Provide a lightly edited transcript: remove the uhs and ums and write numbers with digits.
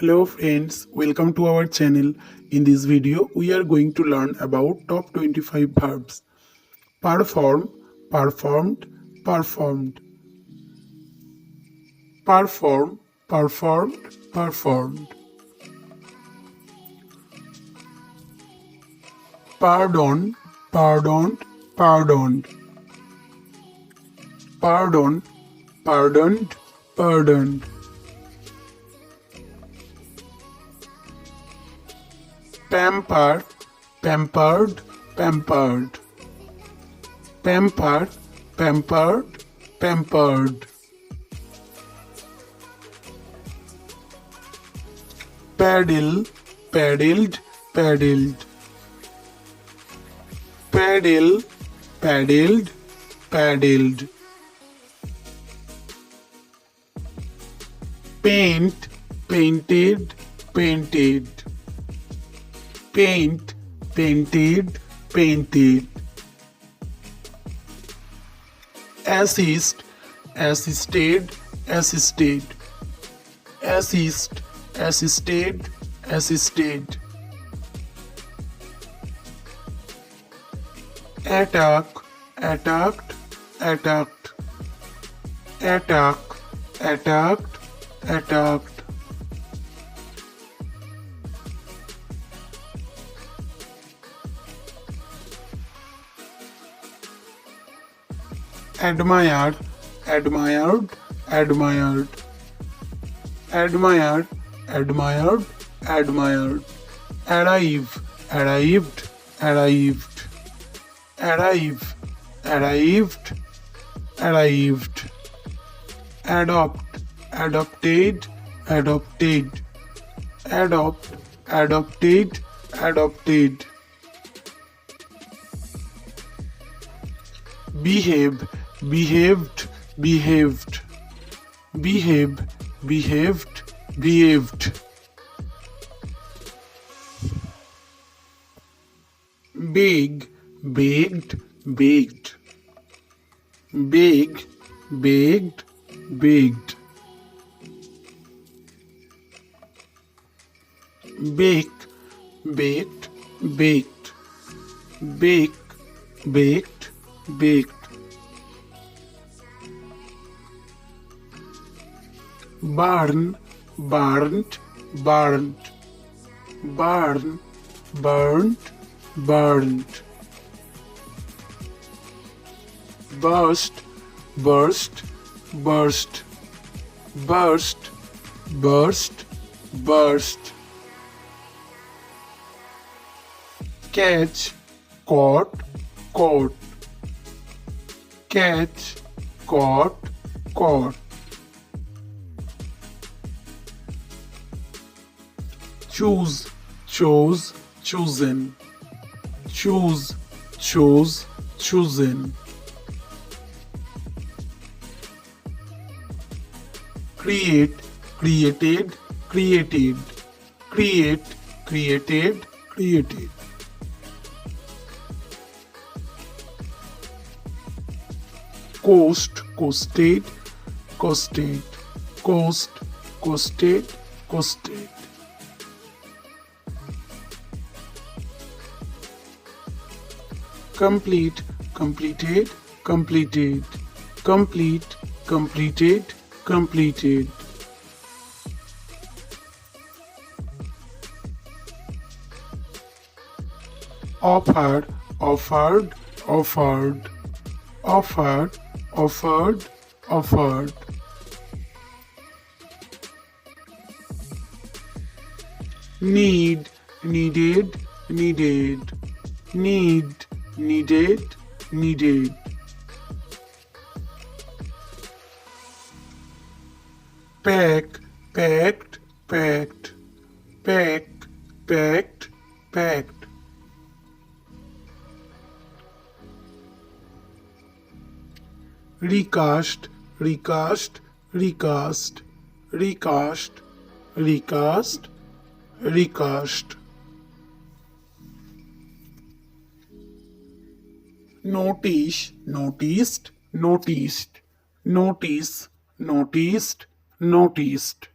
Hello friends, welcome to our channel. In this video, we are going to learn about top 25 verbs. Perform, performed, performed. Perform, performed, performed. Pardon, pardoned, pardoned. Pardon, pardoned, pardoned. Pamper, pampered, pampered. Pamper, pampered, pampered. Paddle, paddled, paddled. Paddle, paddled, paddled. Paint, painted, painted. Paint, painted, painted. Assist, assisted, assisted. Assist, assisted, assisted. Attack, attacked, attacked. Attack, attacked, attacked. Admire, admired, admired. Admire, admired, admired. Arrive, arrived, arrived. Arrive, arrived, arrived. Adopt, adopted, adopted. Adopt, adopted, adopted. Behave, behaved, behaved. Behave, behaved, behaved. Bake, baked, baked. Bake, baked, baked. Bake, baked, baked. Bake, baked, baked. Burn, burnt, burnt. Burn, burnt, burnt. Burst, burst, burst. Burst, burst, burst. Catch, caught, caught. Catch, caught, caught. Choose, chose, chosen. Choose, chose, chosen. Create, created, created. Create, created, created. Coast, coasted, coasted. Coast, coasted, coasted. Complete, completed, completed. Complete, completed, completed. Offered, offered, offered. Offered, offered, offered. Need, needed, needed. Need, needed, needed. Pack, packed, packed. Pack, packed, packed. Recast, recast, recast. Recast, recast, recast. Notice, noticed, noticed. Notice, noticed, noticed.